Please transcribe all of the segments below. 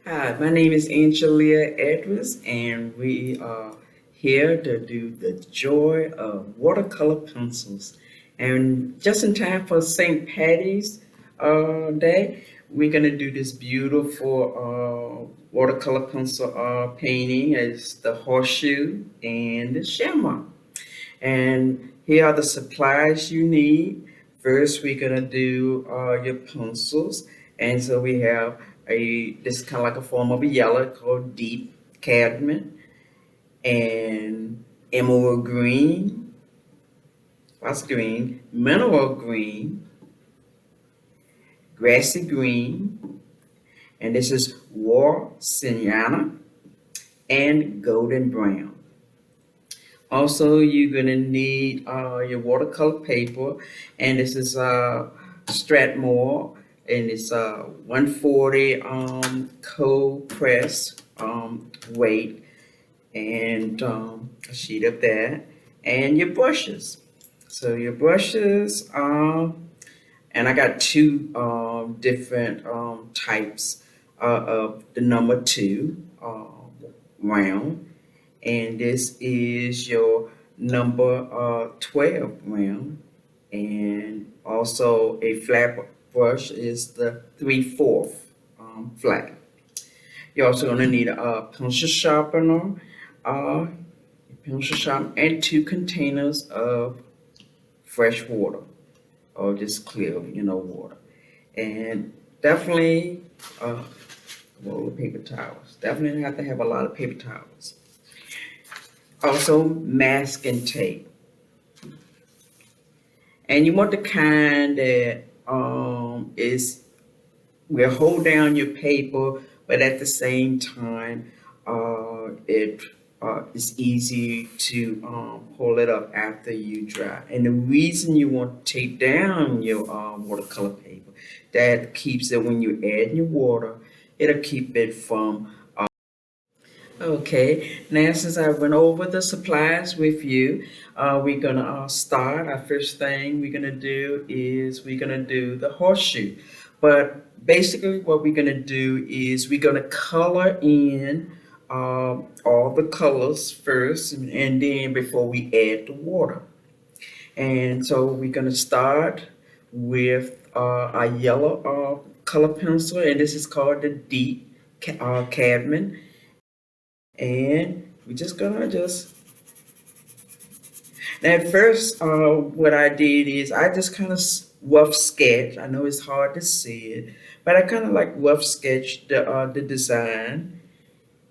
Hi, my name is Angelia Edwards, and we are here to do the Joy of Watercolor Pencils. And just in time for St. Patty's Day, we're going to do this beautiful watercolor pencil painting. It's the horseshoe and the shamrock. And here are the supplies you need. First, we're gonna do your pencils, and so we have this kind of like a form of a yellow called deep cadmium and emerald green, what's green, mineral green, grassy green, and this is war sienna and golden brown. Also, you're gonna need your watercolor paper, and this is Stratmore, and it's 140 cold press weight, and a sheet of that, and your brushes. So your brushes, and I got two different types of the number two round, and this is your number 12 round, and also a flat brush is the 3/4 flat. You're also going to need a pencil sharpener, uh, and two containers of fresh water or just clear water, and definitely roll of paper towels. Definitely have to have a lot of paper towels. Also, masking tape. And you want the kind that is will hold down your paper, but at the same time, it is easy to pull it up after you dry. And the reason you want to take down your watercolor paper, that keeps it when you add your water, it'll keep it from. Okay, now since I went over the supplies with you, we're gonna start. Our first thing we're gonna do is we're gonna do the horseshoe. But basically, what we're gonna do is we're gonna color in all the colors first, and then before we add the water. And so we're gonna start with a yellow color pencil, and this is called the deep cadmium, and we're just gonna just now at first what I did is I just kind of rough sketch. I know it's hard to see it, but I kind of like rough sketch the design,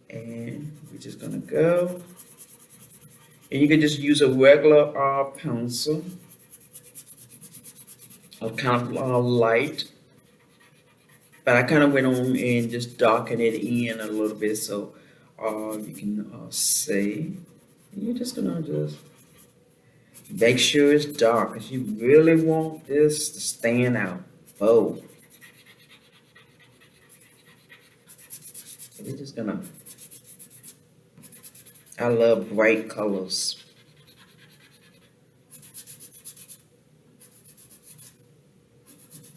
and we're just gonna go, and you can just use a regular pencil, a kind of light, but I kind of went on and just darken it in a little bit so you can see. And you're just gonna just make sure it's dark because you really want this to stand out. Oh, so we're just gonna. I love bright colors,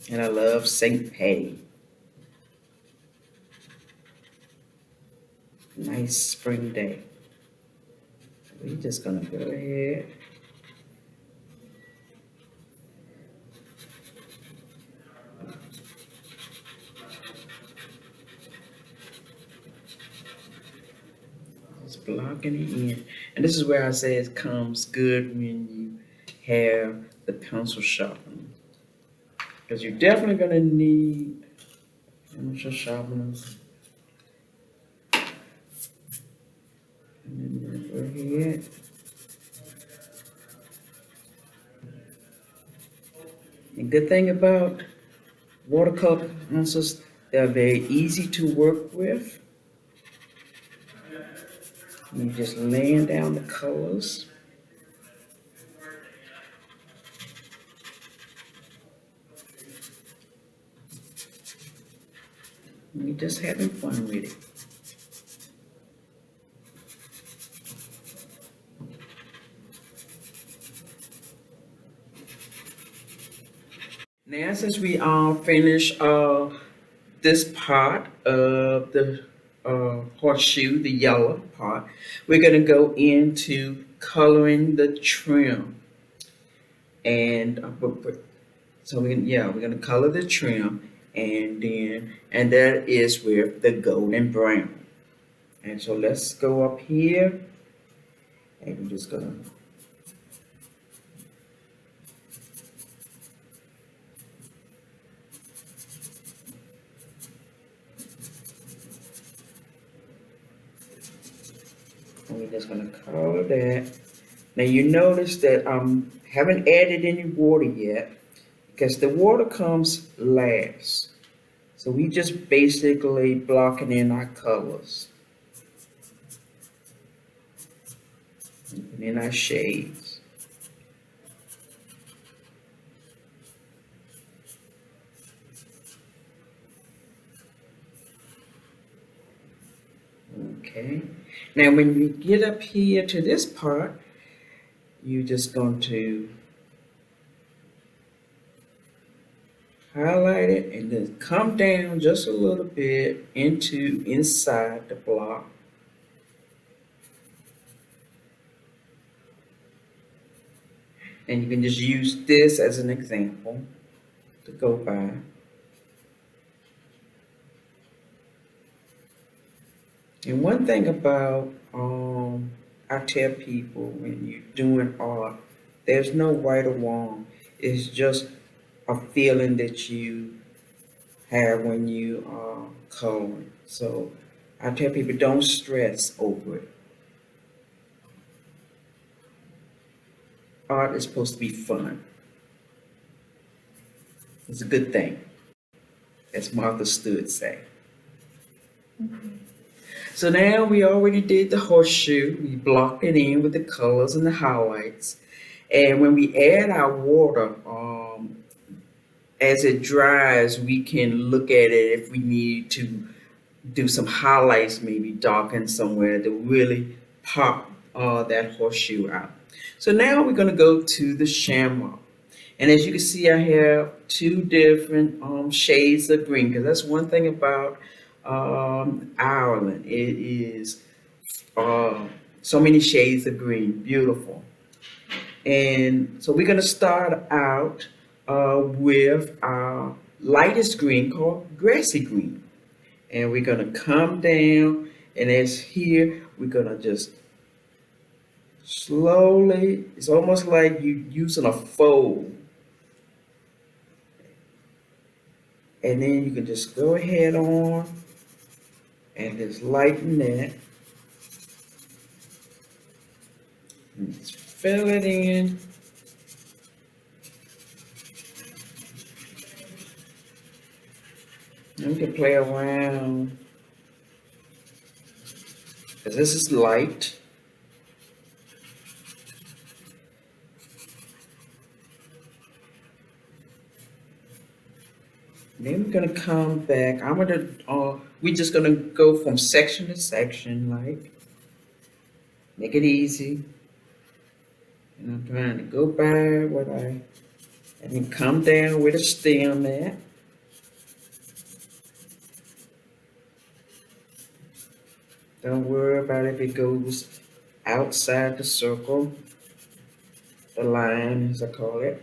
and I love St. Patty. Nice spring day. We're just gonna go ahead. Just blocking it in, and this is where I say it comes good when you have the pencil sharpener, because you're definitely gonna need pencil sharpener. And then go ahead. The good thing about watercolor pencils, they're very easy to work with. You just laying down the colors. And you're just having fun with it. Now, since we finished this part of the horseshoe, the yellow part, we're going to go into coloring the trim. And so we're going to color the trim, and that is with the golden brown. And so let's go up here, and we're just going to and we're just going to color that. Now you notice that I haven't added any water yet because the water comes last. So we just basically blocking in our colors and in our shades. Okay. Now when we get up here to this part, you're just going to highlight it and then come down just a little bit inside the block. And you can just use this as an example to go by. And one thing about I tell people when you're doing art, there's no right or wrong. It's just a feeling that you have when you are coloring. So I tell people don't stress over it. Art is supposed to be fun. It's a good thing, as Martha Stewart say. So now we already did the horseshoe. We blocked it in with the colors and the highlights. And when we add our water, as it dries, we can look at it if we need to do some highlights, maybe darken somewhere to really pop that horseshoe out. So now we're going to go to the Shamrock. And as you can see, I have two different shades of green, because that's one thing about Ireland. It is so many shades of green, beautiful. And so we're going to start out with our lightest green called grassy green. And we're going to come down, and as here, we're going to just slowly, it's almost like you're using a fold. And then you can just go ahead on and just lighten that. And just fill it in. And we can play around, because this is light. Then we're gonna come back. We're just gonna go from section to section, like, make it easy. And I'm trying to go by and then come down with a stem at. Don't worry about if it goes outside the circle, the line as I call it,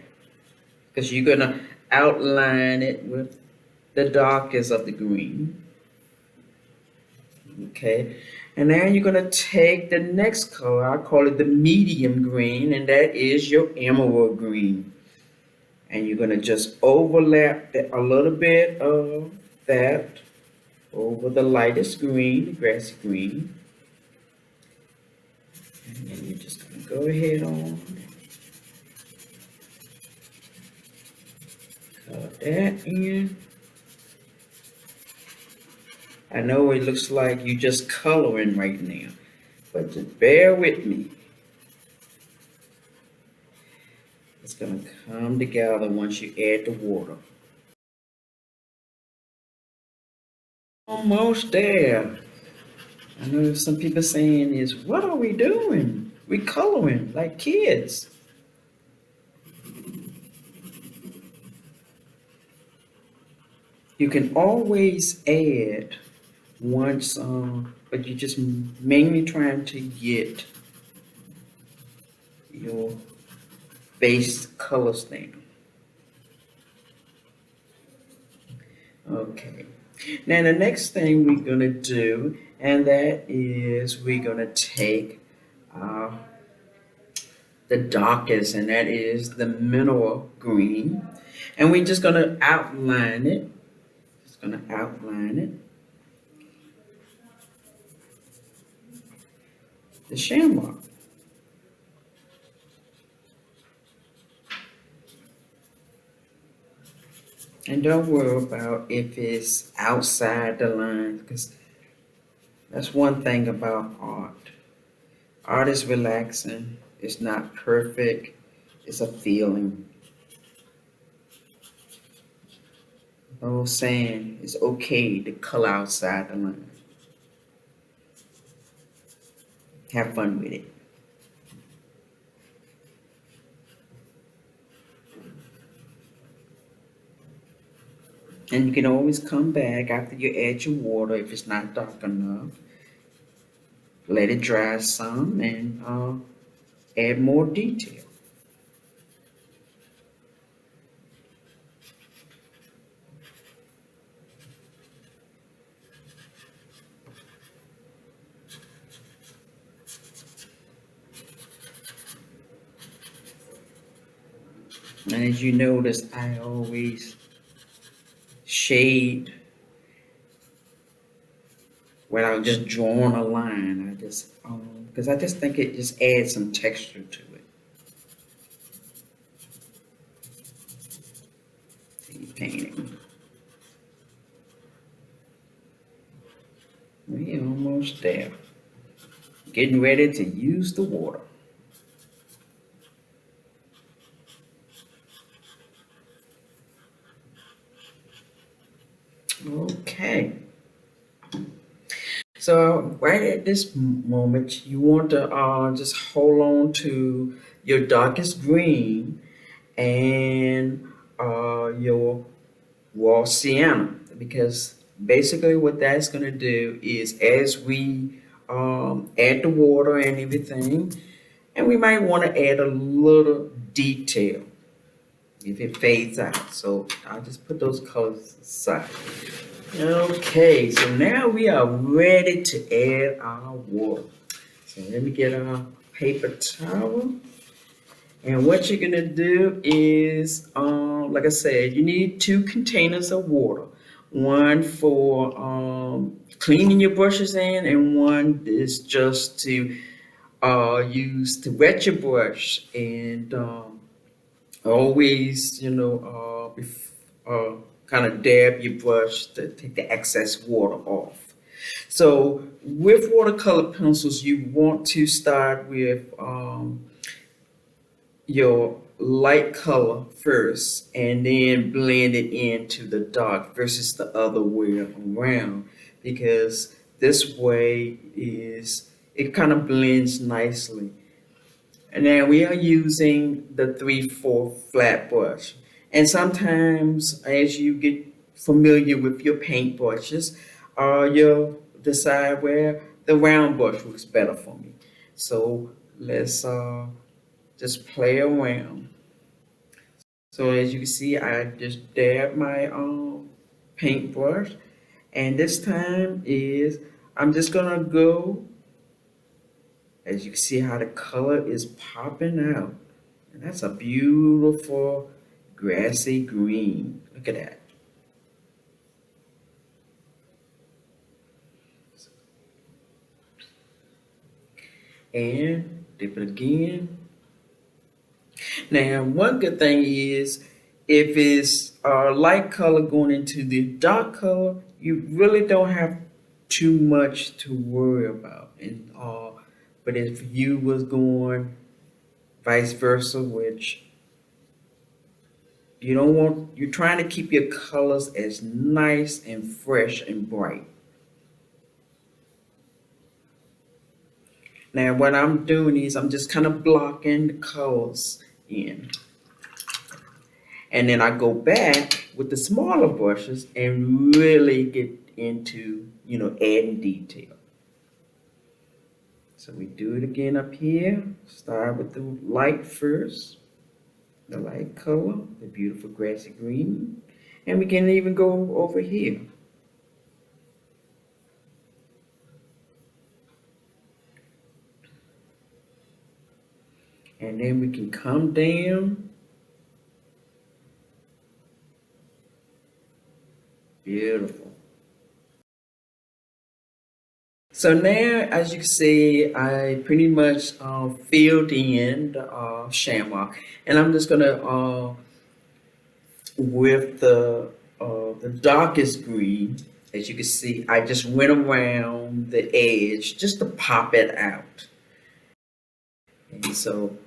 because you're gonna outline it with the darkest of the green. Okay, and now you're gonna take the next color, I call it the medium green, and that is your emerald green. And you're gonna just overlap a little bit of that over the lightest green, the grassy green. And then you're just gonna go ahead on, cut that in. I know it looks like you're just coloring right now, but just bear with me. It's gonna come together once you add the water. Almost there. I know some people saying is, what are we doing? We coloring like kids. You can always add once, but you're just mainly trying to get your base color stamp. Okay. Now the next thing we're gonna do, and that is we're gonna take uh, the darkest, and that is the mineral green, and we're just gonna outline it. Just gonna outline it. The shamrock. And don't worry about if it's outside the line, because that's one thing about art. Art is relaxing. It's not perfect. It's a feeling. The whole saying it's okay to color outside the line. Have fun with it. And you can always come back after you add your water if it's not dark enough. Let it dry some and add more detail. And as you notice, I always shade without just drawing a line. I just because I just think it just adds some texture to it. See, painting. We're almost there. Getting ready to use the water. Okay. So right at this moment, you want to just hold on to your darkest green and your raw sienna, because basically what that's going to do is as we add the water and everything, and we might want to add a little detail if it fades out. So I'll just put those colors aside. Okay, so now we are ready to add our water. So let me get our paper towel. And what you're gonna do is, like I said, you need two containers of water. One for cleaning your brushes in, and one is just to use to wet your brush. And always, kind of dab your brush to take the excess water off. So with watercolor pencils, you want to start with your light color first and then blend it into the dark versus the other way around, because this way is it kind of blends nicely. And then we are using the 3/4 flat brush. And sometimes as you get familiar with your paint brushes, you'll decide where the round brush works better for me. So let's just play around. So as you can see, I just dab my paintbrush, and this time is I'm just gonna go. As you can see how the color is popping out, and that's a beautiful grassy green. Look at that. And dip it again. Now, one good thing is if it's light color going into the dark color, you really don't have too much to worry about. And but if you was going vice versa, which you don't want, you're trying to keep your colors as nice and fresh and bright. Now, what I'm doing is I'm just kind of blocking the colors in. And then I go back with the smaller brushes and really get into, adding detail. So we do it again up here. Start with the light first, the light color, the beautiful grassy green. And we can even go over here. And then we can come down. Beautiful. So now, as you can see, I pretty much filled in the Shamrock. And I'm just gonna, with the darkest green, as you can see, I just went around the edge just to pop it out. And so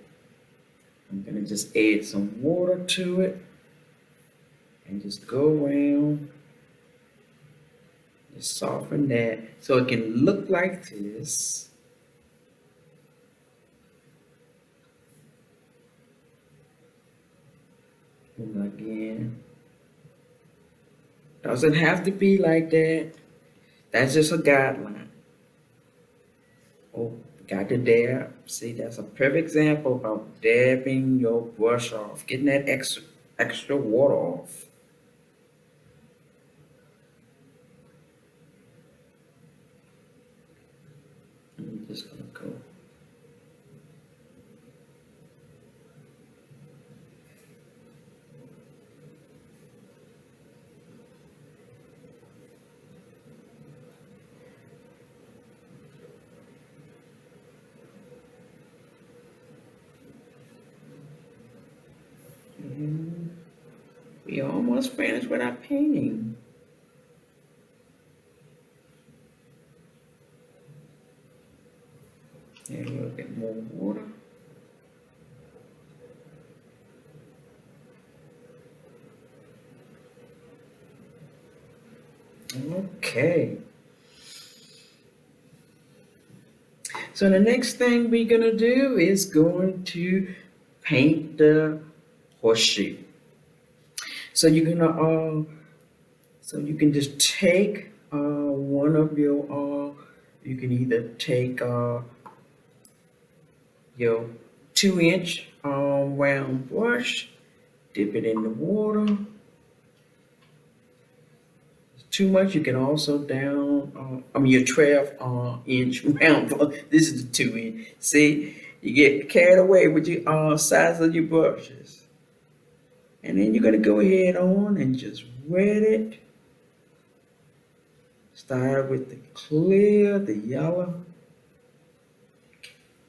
I'm gonna just add some water to it and just go around, just soften that so it can look like this. And again, doesn't have to be like that. That's just a guideline. Oh, got to dab. See, that's a perfect example of dabbing your brush off, getting that extra water off. I'm just gonna go. And we almost finished with our painting. And a little bit more water. Okay. So the next thing we're gonna do is going to paint the horseshoe. So you're gonna so you can just take one of your you can either take your 2-inch round brush, dip it in the water. Too much, you can also down, your 12-inch round brush. This is the 2-inch. See, you get carried away with your size of your brushes. And then you're going to go ahead on and just wet it. Start with the clear, the yellow,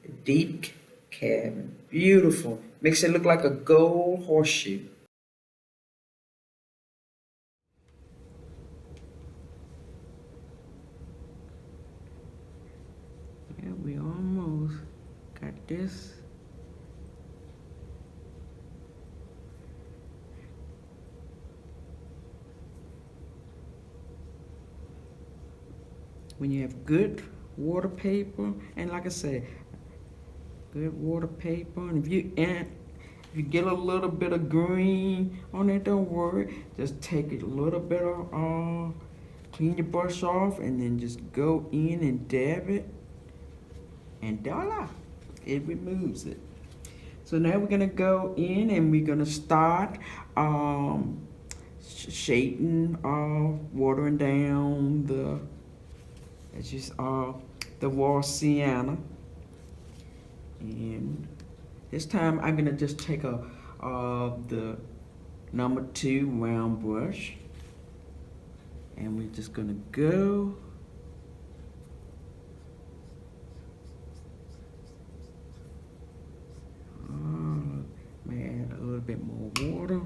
the deep cabin. Beautiful. Makes it look like a gold horseshoe. Yeah, we almost got this. When you have good water paper, and like I said, good water paper, and if you get a little bit of green on it, don't worry. Just take a little bit of clean your brush off, and then just go in and dab it, and voila, it removes it. So now we're gonna go in and we're gonna start shading, watering down the the raw sienna. And this time I'm gonna just take the number 2 round brush, and we're just gonna go add a little bit more water.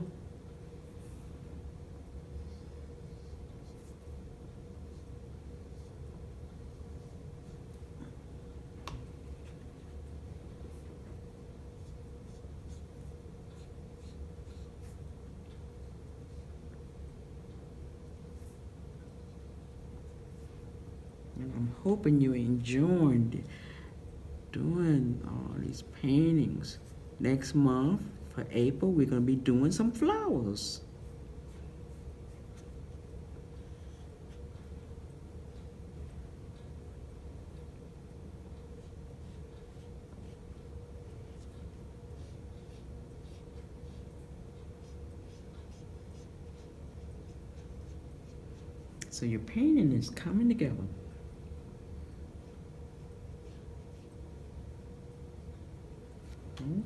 And I'm hoping you enjoyed doing all these paintings. Next month, For April, we're going to be doing some flowers. So your painting is coming together.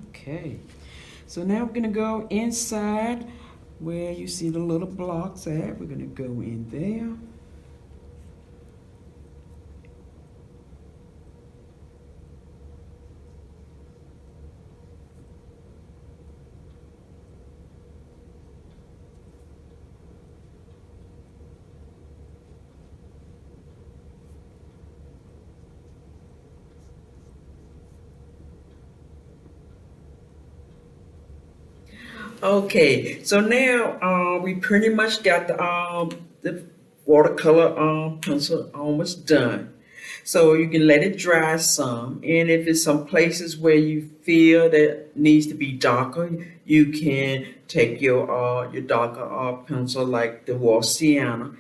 Okay, so now we're gonna go inside where you see the little blocks at. We're gonna go in there. Okay, so now we pretty much got the watercolor pencil almost done. So you can let it dry some, and if it's some places where you feel that needs to be darker, you can take your darker pencil like the wall sienna,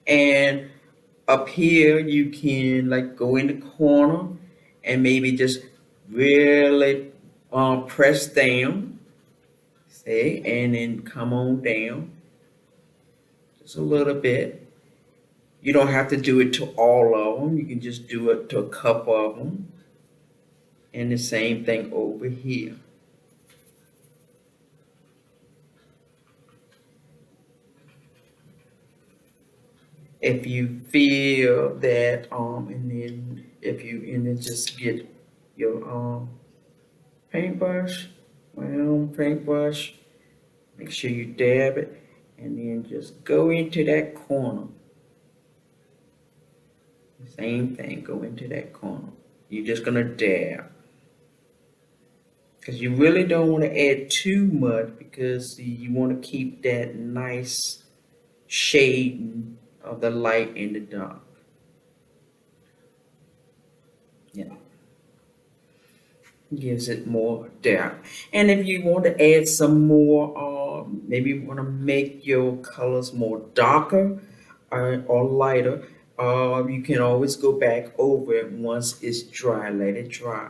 and up here you can like go in the corner and maybe just really press down. See, and then come on down just a little bit. You don't have to do it to all of them. You can just do it to a couple of them. And the same thing over here. If you feel that, and then just get your paintbrush, paintbrush. Make sure you dab it, and then just go into that corner. Same thing, go into that corner. You're just gonna dab. Because you really don't want to add too much because you want to keep that nice shading of the light and the dark. Yeah. Gives it more depth. And if you want to add some more, maybe you want to make your colors more darker or lighter, you can always go back over it once it's dry, let it dry.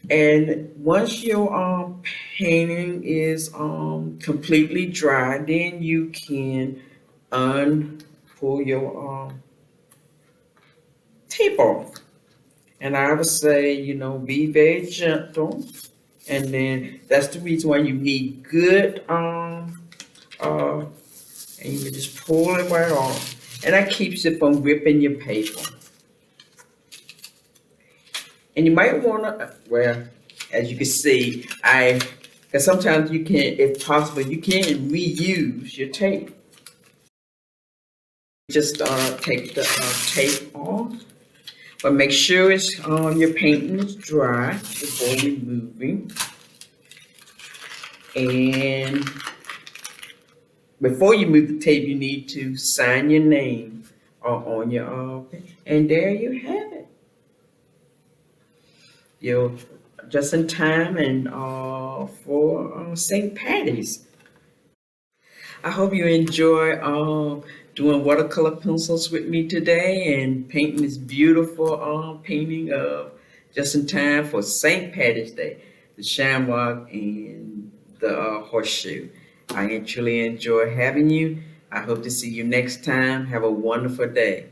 And once your painting is completely dry, then you can pull your tape off. And I would say, be very gentle. And then that's the reason why you need good and you just pull it right off. And that keeps it from ripping your paper. And you might want to, well, as you can see, because sometimes you can, if possible, you can reuse your tape. Just take the tape off, but make sure it's your painting is dry before removing. And before you move the tape, you need to sign your name on your and there you have it. You're just in time and for St. Patty's. I hope you enjoy doing watercolor pencils with me today and painting this beautiful painting of just in time for St. Patty's Day, the Shamrock and the horseshoe. I truly enjoy having you. I hope to see you next time. Have a wonderful day.